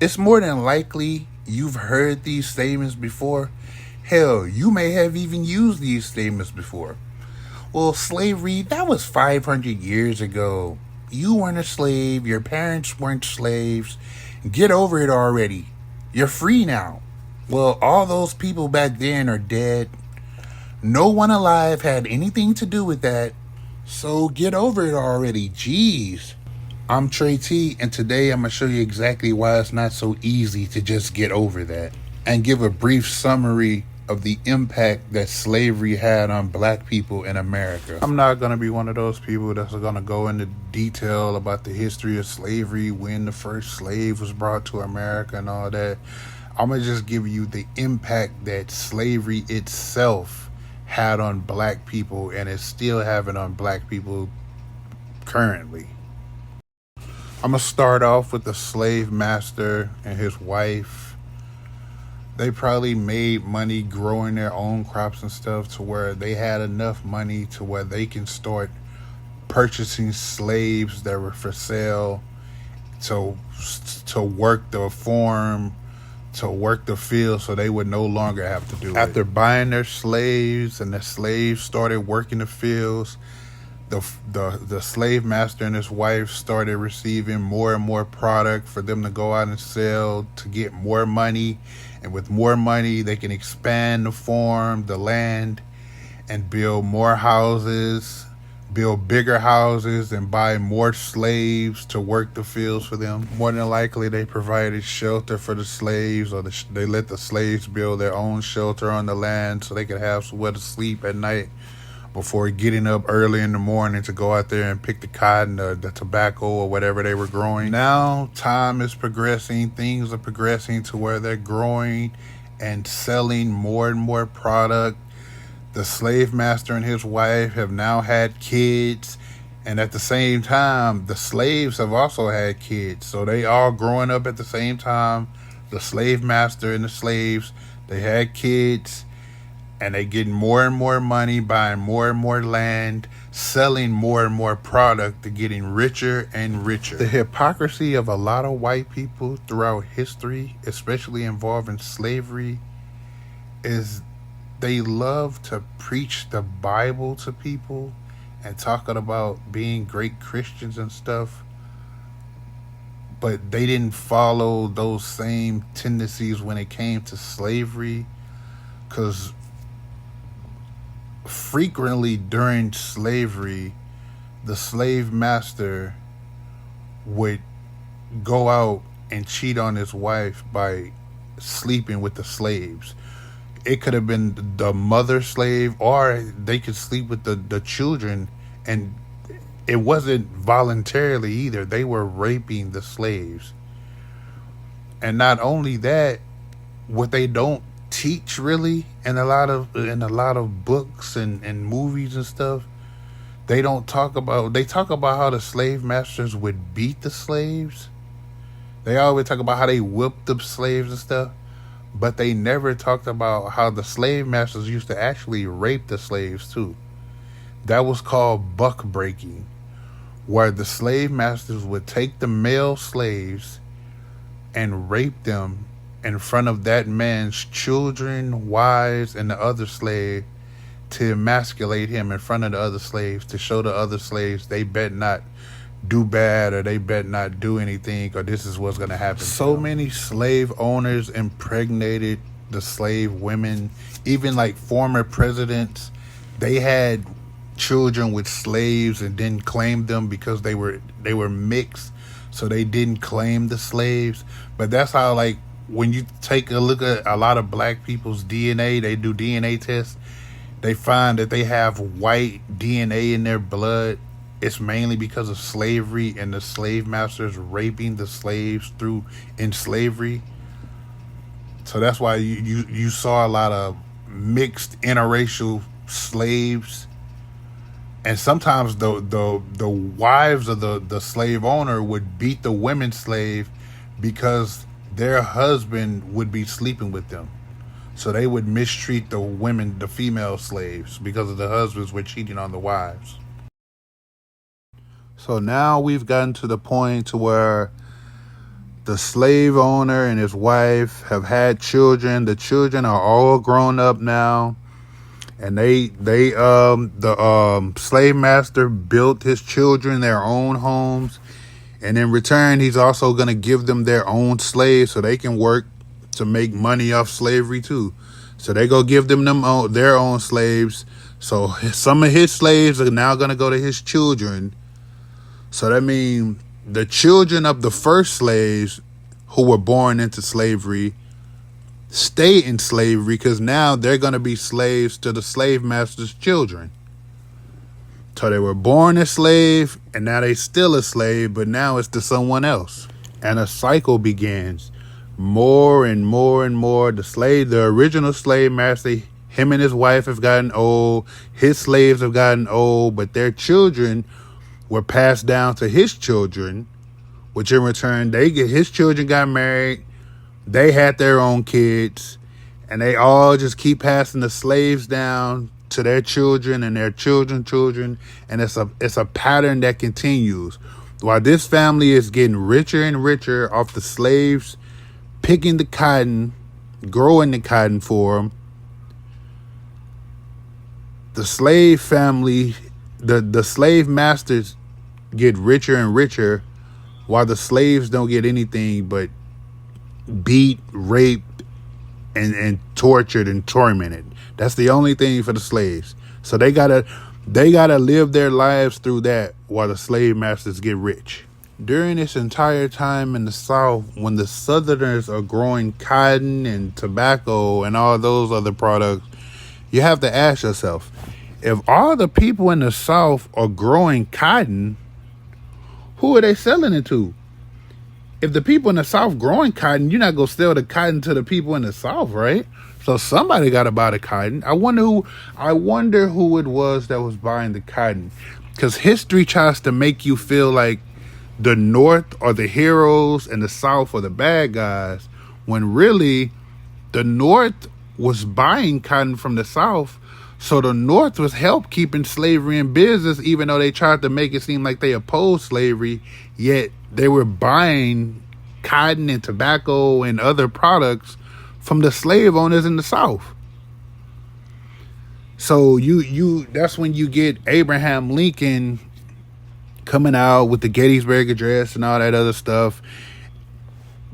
It's more than likely you've heard these statements before. Hell, you may have even used these statements before. Well, slavery, that was 500 years ago. You weren't a slave, your parents weren't slaves. Get over it already. You're free now. Well, all those people back then are dead. No one alive had anything to do with that. So get over it already. Jeez. I'm Trey T, and today I'm going to show you exactly why it's not so easy to just get over that, and give a brief summary of the impact that slavery had on black people in America. I'm not going to be one of those people that's going to go into detail about the history of slavery, when the first slave was brought to America and all that. I'm going to just give you the impact that slavery itself had on black people and is still having on black people currently. I'm going to start off with the slave master and his wife. They probably made money growing their own crops and stuff to where they had enough money to where they can start purchasing slaves that were for sale to work the farm, to work the field, so they would no longer have to do it. After buying their slaves and the slaves started working the fields, the slave master and his wife started receiving more and more product for them to go out and sell to get more money. And with more money, they can expand the farm, the land, and build more houses, build bigger houses, and buy more slaves to work the fields for them. More than likely, they provided shelter for the slaves, or they let the slaves build their own shelter on the land so they could have somewhere to sleep at night before getting up early in the morning to go out there and pick the cotton or the tobacco or whatever they were growing. Now, time is progressing. Things are progressing to where they're growing and selling more and more product. The slave master and his wife have now had kids. And at the same time, the slaves have also had kids. So they all growing up at the same time. The slave master and the slaves, they had kids. And they getting more and more money, buying more and more land, selling more and more product, to getting richer and richer. The hypocrisy of a lot of white people throughout history, especially involving slavery, is they love to preach the Bible to people and talking about being great Christians and stuff. But they didn't follow those same tendencies when it came to slavery, because frequently during slavery, the slave master would go out and cheat on his wife by sleeping with the slaves. It could have been the mother slave, or they could sleep with the children, and it wasn't voluntarily either. They were raping the slaves. And not only that, what they don't teach really in a lot of books and movies and stuff, they talk about how the slave masters would beat the slaves. They always talk about how they whipped the slaves and stuff, but they never talked about how the slave masters used to actually rape the slaves too. That was called buck breaking, where the slave masters would take the male slaves and rape them in front of that man's children, wives, and the other slave, to emasculate him in front of the other slaves, to show the other slaves they bet not do bad, or they bet not do anything, or this is what's going to happen. So many slave owners impregnated the slave women. Even like former presidents, they had children with slaves and didn't claim them because they were mixed, so they didn't claim the slaves. But that's how, like, when you take a look at a lot of black people's DNA, they do DNA tests, they find that they have white DNA in their blood. It's mainly because of slavery and the slave masters raping the slaves in slavery. So that's why you saw a lot of mixed interracial slaves. And sometimes the wives of the slave owner would beat the women slave because their husband would be sleeping with them. So they would mistreat the women, the female slaves, because of the husbands were cheating on the wives. So now we've gotten to the point to where The slave owner and his wife have had children. The children are all grown up now. And the slave master built his children their own homes. And in return, he's also going to give them their own slaves so they can work to make money off slavery too. So they go give them their own slaves. So some of his slaves are now going to go to his children. So that means the children of the first slaves who were born into slavery stay in slavery because now they're going to be slaves to the slave master's children. So they were born a slave and now they still a slave, but now it's to someone else. And a cycle begins. More and more and more. The original slave master, him and his wife have gotten old. His slaves have gotten old, but their children were passed down to his children, which in return, his children got married. They had their own kids, and they all just keep passing the slaves down to their children and their children's children, and it's a pattern that continues. While this family is getting richer and richer off the slaves picking the cotton, growing the cotton for them, the slave family, the slave masters get richer and richer, while the slaves don't get anything but beat, raped, and tortured and tormented. That's the only thing for the slaves. So they gotta live their lives through that while the slave masters get rich. During this entire time in the South, when the Southerners are growing cotton and tobacco and all those other products, you have to ask yourself, if all the people in the South are growing cotton, who are they selling it to? If the people in the South growing cotton, you're not going to sell the cotton to the people in the South, right? So somebody got to buy the cotton. I wonder who it was that was buying the cotton. Because history tries to make you feel like the North are the heroes and the South are the bad guys, when really the North was buying cotton from the South. So the North was help keeping slavery in business, even though they tried to make it seem like they opposed slavery, yet they were buying cotton and tobacco and other products from the slave owners in the South. So that's when you get Abraham Lincoln coming out with the Gettysburg Address and all that other stuff.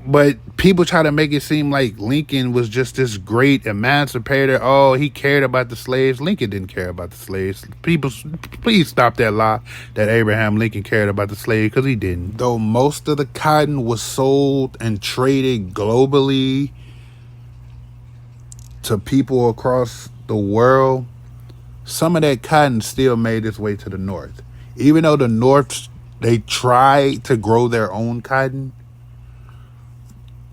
But people try to make it seem like Lincoln was just this great emancipator. Oh, he cared about the slaves. Lincoln didn't care about the slaves. People, please stop that lie that Abraham Lincoln cared about the slaves, because he didn't. Though most of the cotton was sold and traded globally to people across the world, some of that cotton still made its way to the North. Even though the North, they tried to grow their own cotton,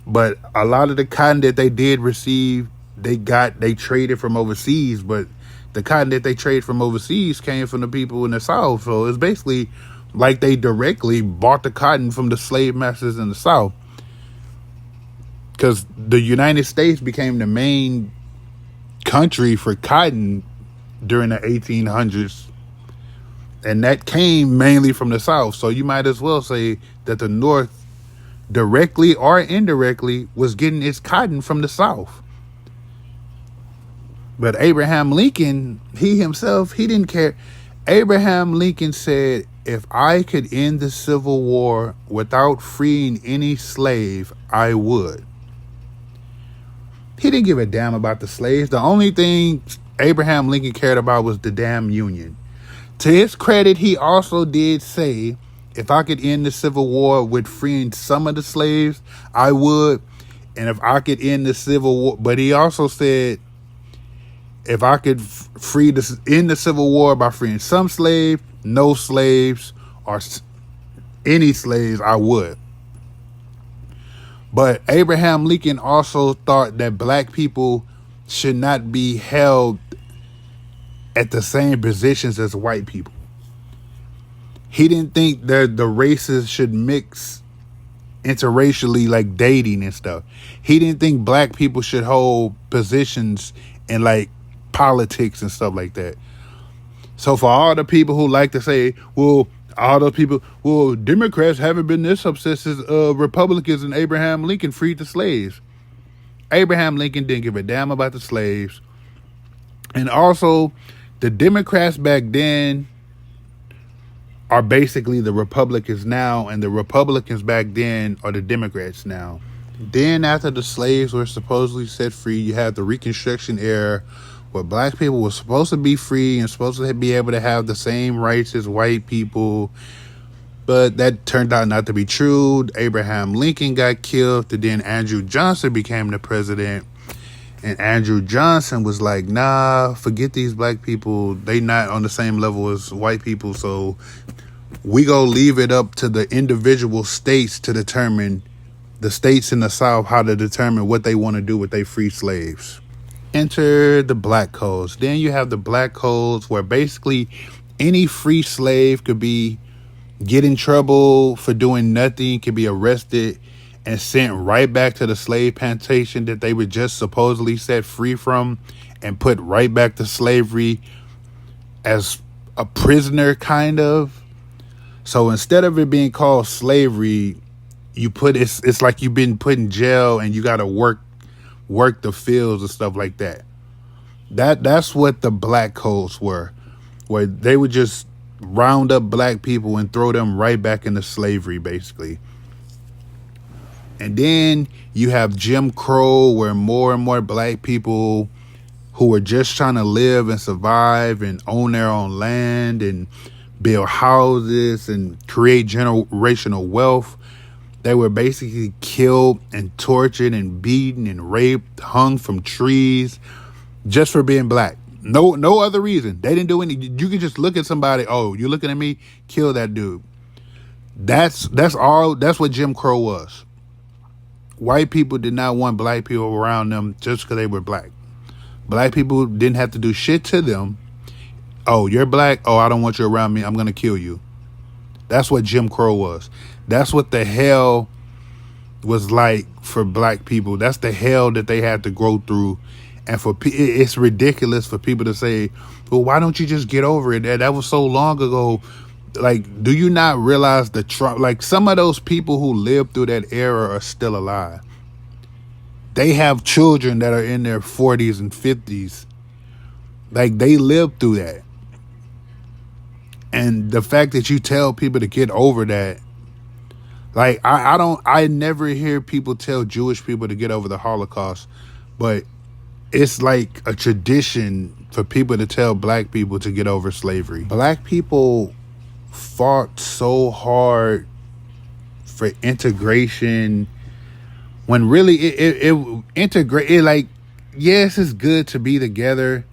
but a lot of the cotton that they did receive, they traded from overseas. But the cotton that they traded from overseas came from the people in the South. So it's basically like they directly bought the cotton from the slave masters in the South. Because the United States became the main country for cotton during the 1800s. And that came mainly from the South. So you might as well say that the North, directly or indirectly, was getting its cotton from the South. But Abraham Lincoln, he himself, he didn't care. Abraham Lincoln said, if I could end the Civil War without freeing any slave, I would. He didn't give a damn about the slaves. The only thing Abraham Lincoln cared about was the damn Union. To his credit, he also did say, if I could end the Civil War with freeing some of the slaves, I would. And if I could end the Civil War, but he also said, if I could end the Civil War by freeing some slaves, no slaves, or any slaves, I would. But Abraham Lincoln also thought that black people should not be held at the same positions as white people. He didn't think that the races should mix interracially, like dating and stuff. He didn't think black people should hold positions in like politics and stuff like that. So for all the people who like to say, well, All those people, well, Democrats haven't been this upset since Republicans and Abraham Lincoln freed the slaves. Abraham Lincoln didn't give a damn about the slaves. And also, the Democrats back then are basically the Republicans now, and the Republicans back then are the Democrats now. Then after the slaves were supposedly set free, you had the Reconstruction era, where black people were supposed to be free and supposed to be able to have the same rights as white people. But that turned out not to be true. Abraham Lincoln got killed, and then Andrew Johnson became the president. And Andrew Johnson was like, nah, forget these black people. They not on the same level as white people. So we go leave it up to the individual states to determine, the states in the South, how to determine what they want to do with their free slaves. Enter the black codes. Then you have the black codes, where basically any free slave could get in trouble for doing nothing, could be arrested and sent right back to the slave plantation that they were just supposedly set free from, and put right back to slavery as a prisoner, kind of. So instead of it being called slavery, it's like you've been put in jail and you got to work the fields and stuff like that. That's what the black codes were, where they would just round up black people and throw them right back into slavery, basically. And then you have Jim Crow, where more and more black people who were just trying to live and survive and own their own land and build houses and create generational wealth, they were basically killed and tortured and beaten and raped, hung from trees, just for being black. No other reason. They didn't do any. You can just look at somebody. Oh, you're looking at me? Kill that dude. That's all. That's what Jim Crow was. White people did not want black people around them just because they were black. Black people didn't have to do shit to them. Oh, you're black? Oh, I don't want you around me. I'm going to kill you. That's what Jim Crow was. That's what the hell was like for black people. That's the hell that they had to go through. And it's ridiculous for people to say, well, why don't you just get over it? That was so long ago. Like, do you not realize like some of those people who lived through that era are still alive? They have children that are in their 40s and 50s. Like, they lived through that. And the fact that you tell people to get over that, like, I never hear people tell Jewish people to get over the Holocaust, but it's like a tradition for people to tell black people to get over slavery. Black people fought so hard for integration, when really like, yes, it's good to be together,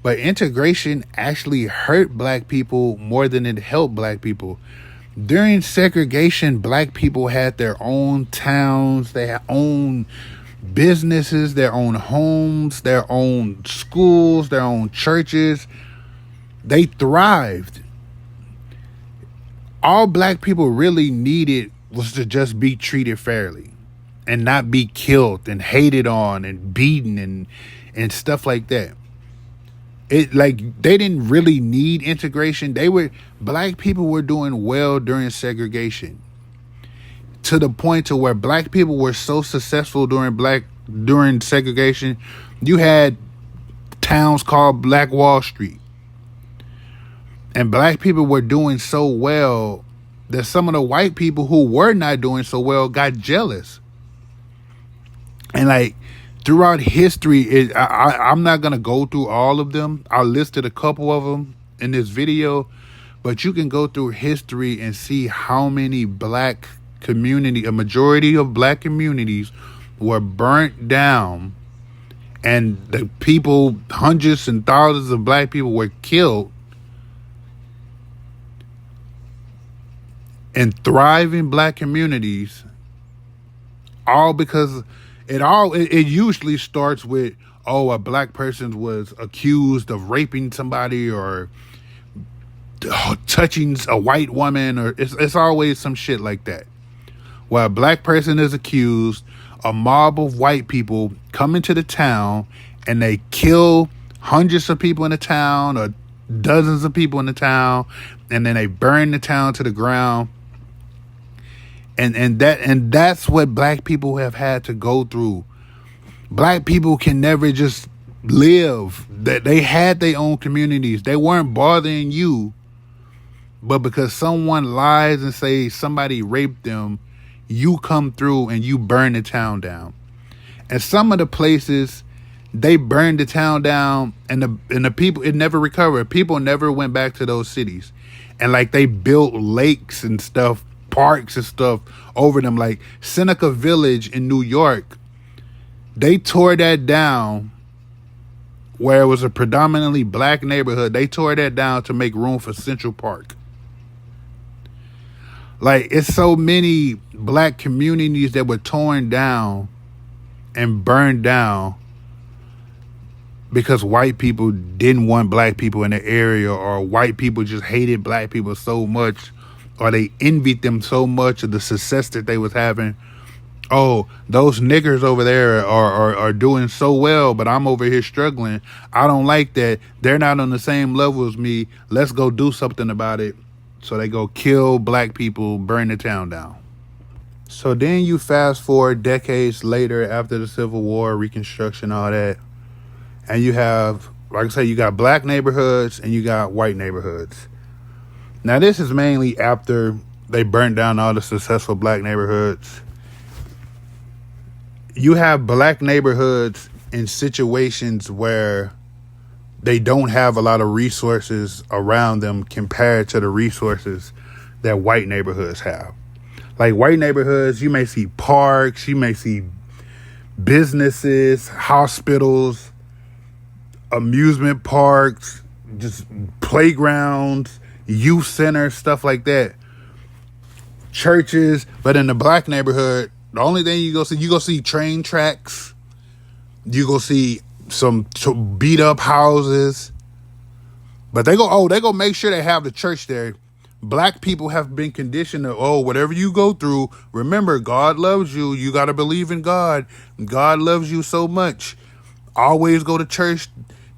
but integration actually hurt black people more than it helped black people. During segregation, black people had their own towns, their own businesses, their own homes, their own schools, their own churches. They thrived. All black people really needed was to just be treated fairly and not be killed and hated on and beaten and stuff like that. It, like, they didn't really need integration. Black people were doing well during segregation, to the point to where black people were so successful during segregation. You had towns called Black Wall Street, and black people were doing so well that some of the white people who were not doing so well got jealous. And like, throughout history, I'm not going to go through all of them. I listed a couple of them in this video, but you can go through history and see how many a majority of black communities were burnt down, and the people, hundreds and thousands of black people were killed, and thriving black communities, all because it usually starts with, oh, a black person was accused of raping somebody or touching a white woman, or it's always some shit like that. Where a black person is accused, a mob of white people come into the town and they kill hundreds of people in the town or dozens of people in the town, and then they burned the town to the ground. And that's what black people have had to go through. Black people can never just live. That they had their own communities. They weren't bothering you, but because someone lies and say somebody raped them, you come through and you burn the town down. And some of the places they burned the town down, and the people, it never recovered. People never went back to those cities, and like they built lakes and stuff, parks and stuff over them. Like Seneca Village in New York, they tore that down where it was a predominantly black neighborhood. They tore that down to make room for Central Park. Like, it's so many black communities that were torn down and burned down because white people didn't want black people in the area, or white people just hated black people so much, or they envied them so much of the success that they was having. Oh, those niggers over there are doing so well, but I'm over here struggling. I don't like that. They're not on the same level as me. Let's go do something about it. So they go kill black people, burn the town down. So then you fast forward decades later, after the Civil War, Reconstruction, all that, and you have, like I say, you got black neighborhoods and you got white neighborhoods. Now this is mainly after they burnt down all the successful black neighborhoods. You have black neighborhoods in situations where they don't have a lot of resources around them compared to the resources that white neighborhoods have. Like white neighborhoods, you may see parks, you may see businesses, hospitals, amusement parks, just playgrounds, youth centers, stuff like that. Churches. But in the black neighborhood, the only thing you go see train tracks. You go see some beat up houses. But they go make sure they have the church there. Black people have been conditioned to, whatever you go through, remember, God loves you. You got to believe in God. God loves you so much. Always go to church.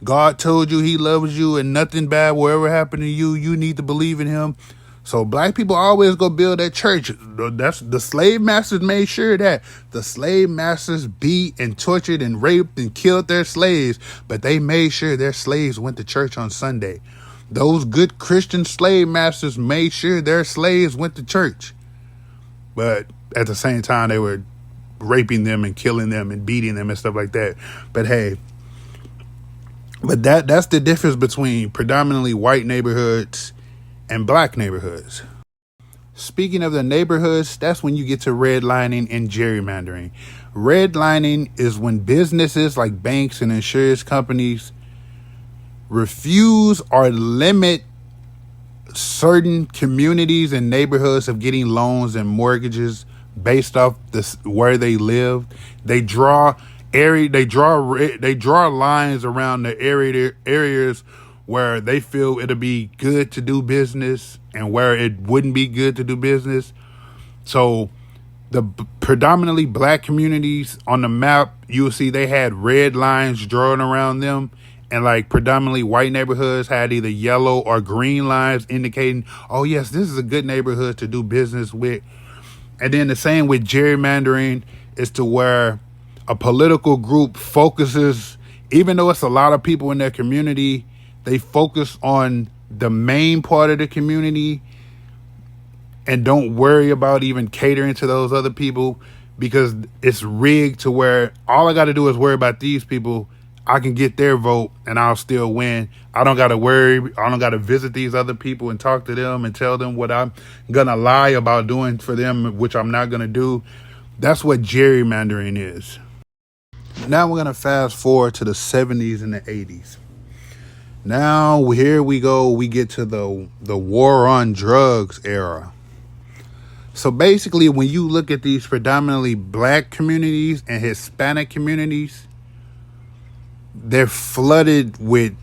God told you he loves you, and nothing bad will ever happen to you. You need to believe in him. So black people always go build that church. That's the slave masters made sure that the slave masters beat and tortured and raped and killed their slaves, but they made sure their slaves went to church on Sunday. Those good Christian slave masters made sure their slaves went to church. But at the same time, they were raping them and killing them and beating them and stuff like that. But hey, that's the difference between predominantly white neighborhoods and black neighborhoods. Speaking of the neighborhoods, that's when you get to redlining and gerrymandering. Redlining is when businesses like banks and insurance companies refuse or limit certain communities and neighborhoods of getting loans and mortgages based off where they live. They draw lines around the areas where they feel it'll be good to do business and where it wouldn't be good to do business. So the predominantly black communities on the map, you'll see they had red lines drawn around them. And like predominantly white neighborhoods had either yellow or green lines indicating, oh yes, this is a good neighborhood to do business with. And then the same with gerrymandering is to where a political group focuses, even though it's a lot of people in their community, they focus on the main part of the community and don't worry about even catering to those other people, because it's rigged to where all I got to do is worry about these people. I can get their vote and I'll still win. I don't got to worry. I don't got to visit these other people and talk to them and tell them what I'm going to lie about doing for them, which I'm not going to do. That's what gerrymandering is. Now we're going to fast forward to the 70s and the 80s. Now here we go. We get to the war on drugs era. So basically, when you look at these predominantly black communities and Hispanic communities, they're flooded with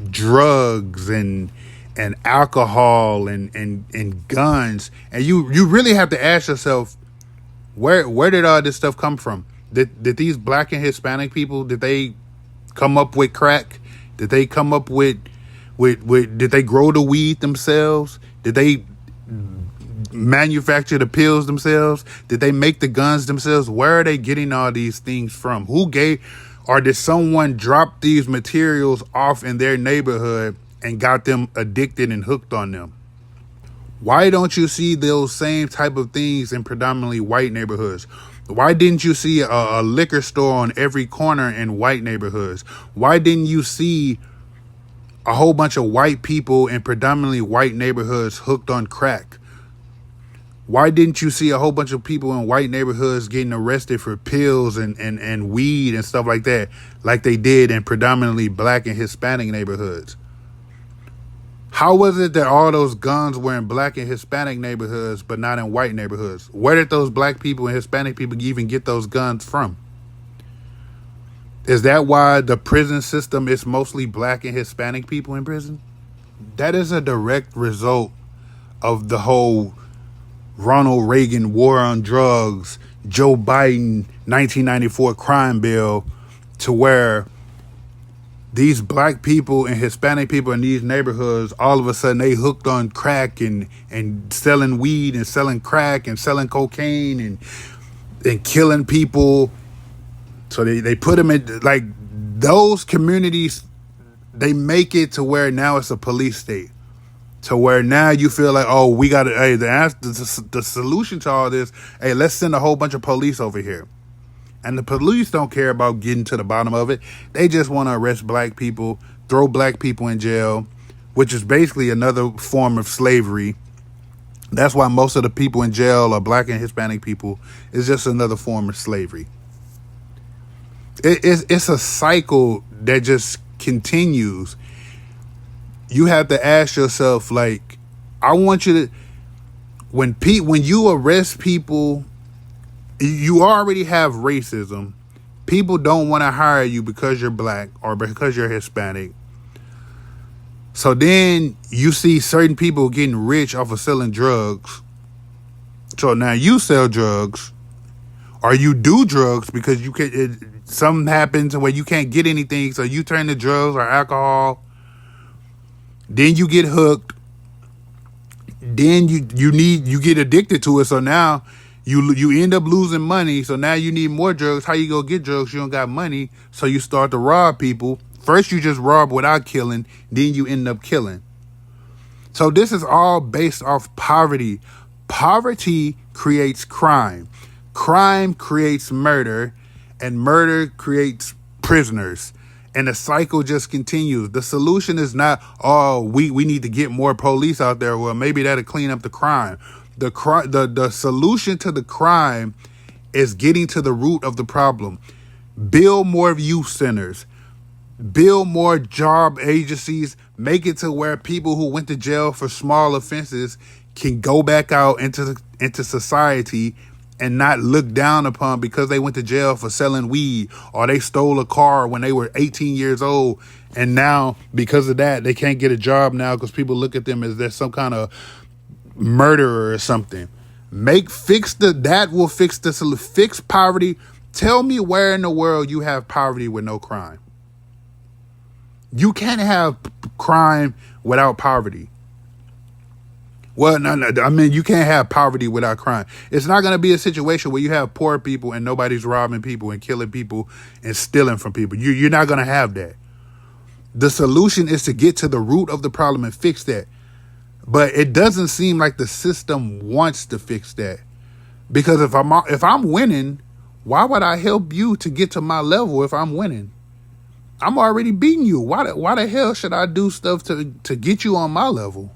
drugs and alcohol and guns. And you really have to ask yourself, where did all this stuff come from? Did these black and Hispanic people, did they come up with crack? Did they come up with did they grow the weed themselves? Did they manufacture the pills themselves? Did they make the guns themselves? Where are they getting all these things from? Who gave, or did someone drop these materials off in their neighborhood and got them addicted and hooked on them? Why don't you see those same type of things in predominantly white neighborhoods? Why didn't you see a liquor store on every corner in white neighborhoods? Why didn't you see a whole bunch of white people in predominantly white neighborhoods hooked on crack? Why didn't you see a whole bunch of people in white neighborhoods getting arrested for pills and weed and stuff like that, like they did in predominantly black and Hispanic neighborhoods? How was it that all those guns were in black and Hispanic neighborhoods, but not in white neighborhoods? Where did those black people and Hispanic people even get those guns from? Is that why the prison system is mostly black and Hispanic people in prison? That is a direct result of the whole Ronald Reagan war on drugs, Joe Biden 1994 crime bill, to where these black people and Hispanic people in these neighborhoods, all of a sudden they hooked on crack and selling weed and selling crack and selling cocaine and killing people. So they put them in, like, those communities, they make it to where now it's a police state. To where now you feel like, oh, we got to, hey, the solution to all this, hey, let's send a whole bunch of police over here. And the police don't care about getting to the bottom of it. They just want to arrest black people, throw black people in jail, which is basically another form of slavery. That's why most of the people in jail are black and Hispanic people. It's just another form of slavery. It's a cycle that just continues. You have to ask yourself, like, I want you to, when you arrest people, you already have racism. People don't want to hire you because you're black or because you're Hispanic. So then you see certain people getting rich off of selling drugs. So now you sell drugs, or you do drugs because something happens where you can't get anything, so you turn to drugs or alcohol. Then you get hooked. Then you get addicted to it. So now you end up losing money. So now you need more drugs. How you go get drugs? You don't got money. So you start to rob people. First you just rob without killing. Then you end up killing. So this is all based off poverty. Poverty creates crime. Crime creates murder. And murder creates prisoners. And the cycle just continues. The solution is not, oh, we need to get more police out there. Well, maybe that'll clean up the crime. The solution to the crime is getting to the root of the problem. Build more youth centers. Build more job agencies. Make it to where people who went to jail for small offenses can go back out into society and not looked down upon because they went to jail for selling weed, or they stole a car when they were 18 years old. And now, because of that, they can't get a job now because people look at them as they're some kind of murderer or something. Fix poverty. Tell me where in the world you have poverty with no crime. You can't have crime without poverty. Well, no, I mean, you can't have poverty without crime. It's not going to be a situation where you have poor people and nobody's robbing people and killing people and stealing from people. You're not going to have that. The solution is to get to the root of the problem and fix that. But it doesn't seem like the system wants to fix that. Because if I'm winning, why would I help you to get to my level if I'm winning? I'm already beating you. Why the hell should I do stuff to get you on my level?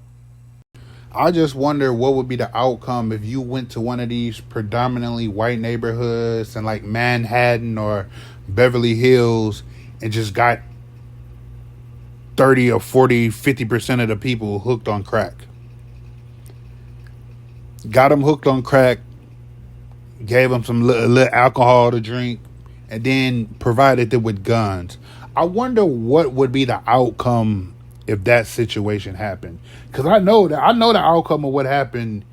I just wonder what would be the outcome if you went to one of these predominantly white neighborhoods in like Manhattan or Beverly Hills and just got 30 or 40, 50% of the people hooked on crack. Got them hooked on crack, gave them some little alcohol to drink, and then provided them with guns. I wonder what would be the outcome if that situation happened. Because I know the outcome of what happened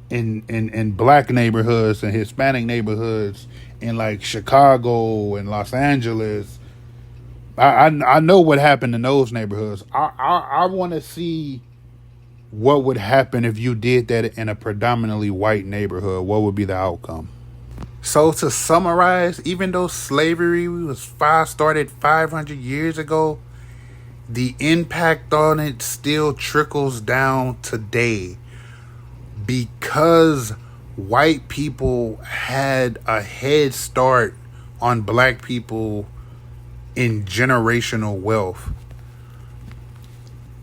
in black neighborhoods and Hispanic neighborhoods in like Chicago and Los Angeles. I know what happened in those neighborhoods. I want to see what would happen if you did that in a predominantly white neighborhood? What would be the outcome? So to summarize, even though slavery started 500 years ago, the impact on it still trickles down today because white people had a head start on black people in generational wealth.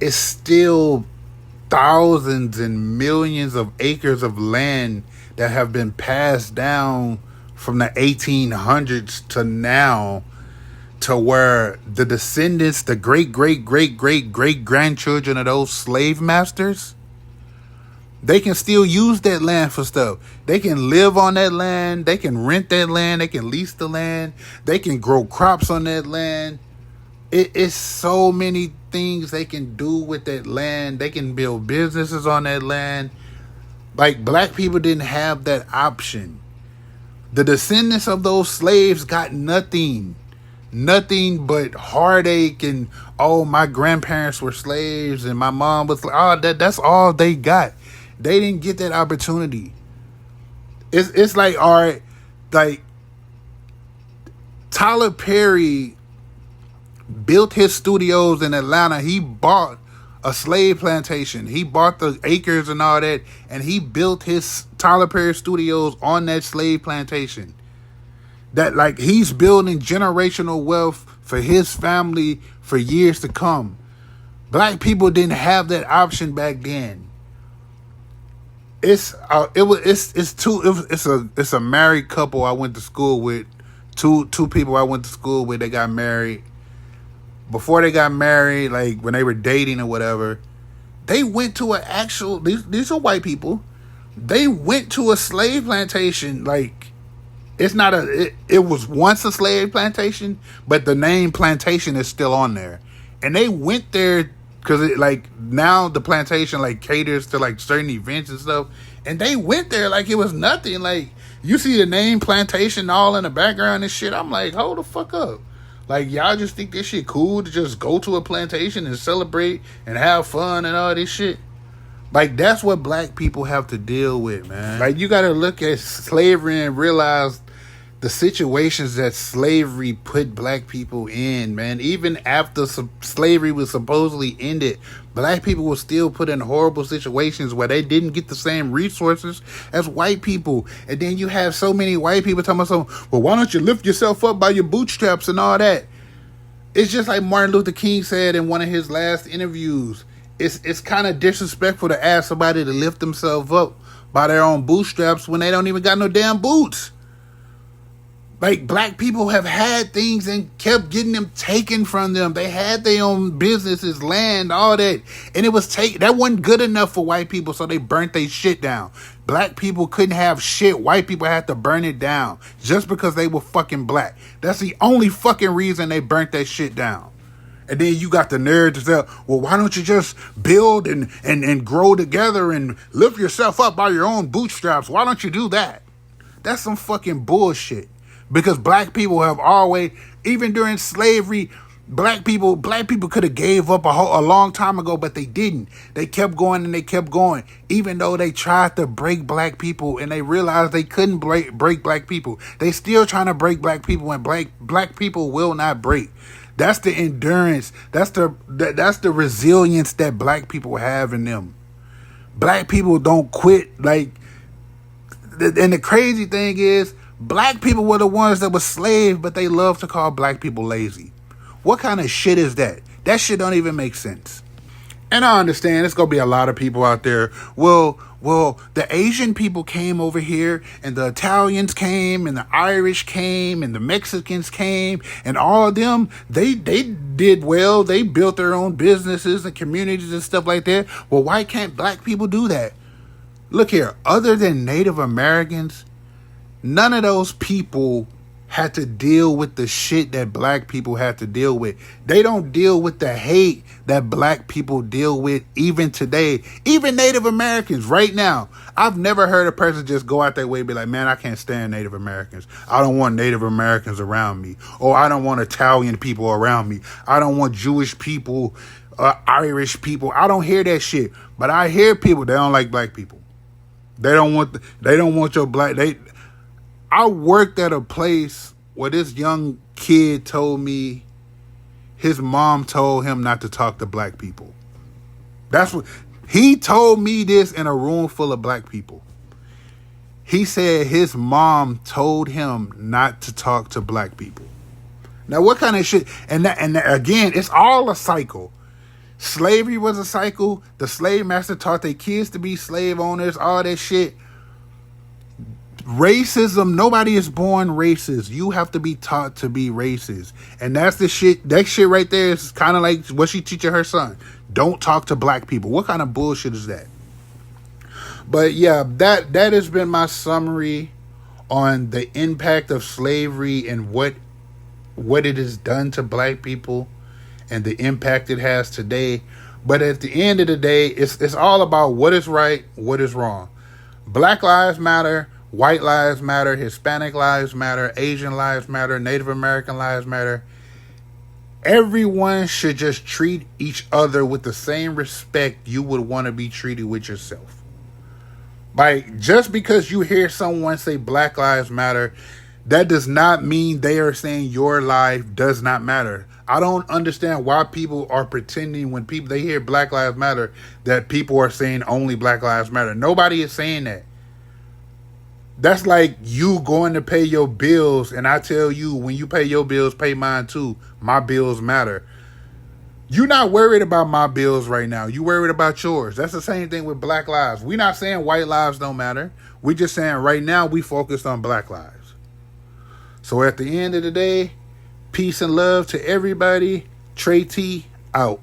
It's still thousands and millions of acres of land that have been passed down from the 1800s to now, to where the descendants, the great, great, great, great, great grandchildren of those slave masters, they can still use that land for stuff. They can live on that land. They can rent that land. They can lease the land. They can grow crops on that land. It's so many things they can do with that land. They can build businesses on that land. Like, black people didn't have that option. The descendants of those slaves got nothing but heartache and, oh, my grandparents were slaves and my mom was, that's all they got. They didn't get that opportunity. It's like, all right, like Tyler Perry built his studios in Atlanta. He bought a slave plantation. He bought the acres and all that, and he built his Tyler Perry Studios on that slave plantation. That, like, he's building generational wealth for his family for years to come. Black people didn't have that option back then. It's a married couple I went to school with. Two people I went to school with. They got married. Before they got married, like when they were dating or whatever, they went to these are white people. They went to a slave plantation. Like, it was once a slave plantation, but the name plantation is still on there. And they went there because now the plantation like caters to like certain events and stuff. And they went there like it was nothing. Like, you see the name plantation all in the background and shit. I'm like, hold the fuck up. Like, y'all just think this shit cool to just go to a plantation and celebrate and have fun and all this shit? Like, that's what black people have to deal with, man. Like, you gotta look at slavery and realize the situations that slavery put black people in, man. Even after slavery was supposedly ended, black people were still put in horrible situations where they didn't get the same resources as white people. And then you have so many white people talking about well, why don't you lift yourself up by your bootstraps and all that? It's just like Martin Luther King said in one of his last interviews. It's kind of disrespectful to ask somebody to lift themselves up by their own bootstraps when they don't even got no damn boots. Like, black people have had things and kept getting them taken from them. They had their own businesses, land, all that. And it was that wasn't good enough for white people, so they burnt their shit down. Black people couldn't have shit. White people had to burn it down just because they were fucking black. That's the only fucking reason they burnt that shit down. And then you got the nerve to say, well, why don't you just build and grow together and lift yourself up by your own bootstraps? Why don't you do that? That's some fucking bullshit. Because black people have always, even during slavery, black people could have gave up a long time ago, but they didn't. They kept going and they kept going, even though they tried to break black people and they realized they couldn't break black people. They still trying to break black people, and black people will not break. That's the endurance. That's the resilience that black people have in them. Black people don't quit. Like, and the crazy thing is, black people were the ones that were slaves, but they love to call black people lazy. What kind of shit is that? That shit don't even make sense. And I understand there's going to be a lot of people out there. Well, the Asian people came over here, and the Italians came, and the Irish came, and the Mexicans came, and all of them, they did well. They built their own businesses and communities and stuff like that. Well, why can't black people do that? Look here, other than Native Americans, none of those people had to deal with the shit that black people had to deal with. They don't deal with the hate that black people deal with even today. Even Native Americans right now. I've never heard a person just go out their way and be like, man, I can't stand Native Americans. I don't want Native Americans around me. Or I don't want Italian people around me. I don't want Jewish people Irish people. I don't hear that shit. But I hear people, they don't like black people. They don't want your black. I worked at a place where this young kid told me his mom told him not to talk to black people. That's what he told me, this in a room full of black people. He said his mom told him not to talk to black people. Now, what kind of shit? And again, it's all a cycle. Slavery was a cycle. The slave master taught their kids to be slave owners, all that shit. Racism, nobody is born racist. You have to be taught to be racist. And that's the shit. That shit right there is kind of like what she teaching her son. Don't talk to black people. What kind of bullshit is that? But yeah, that has been my summary on the impact of slavery and what it has done to black people and the impact it has today. But at the end of the day, it's all about what is right, what is wrong. Black lives matter, white lives matter, Hispanic lives matter, Asian lives matter, Native American lives matter. Everyone should just treat each other with the same respect you would want to be treated with yourself. Like, just because you hear someone say Black Lives Matter, that does not mean they are saying your life does not matter. I don't understand why people are pretending when they hear Black Lives Matter that people are saying only Black Lives Matter. Nobody is saying that. That's like you going to pay your bills and I tell you, when you pay your bills, pay mine too. My bills matter. You're not worried about my bills right now. You worried about yours. That's the same thing with black lives. We're not saying white lives don't matter. We're just saying right now we focused on black lives. So at the end of the day, peace and love to everybody. Trey T out.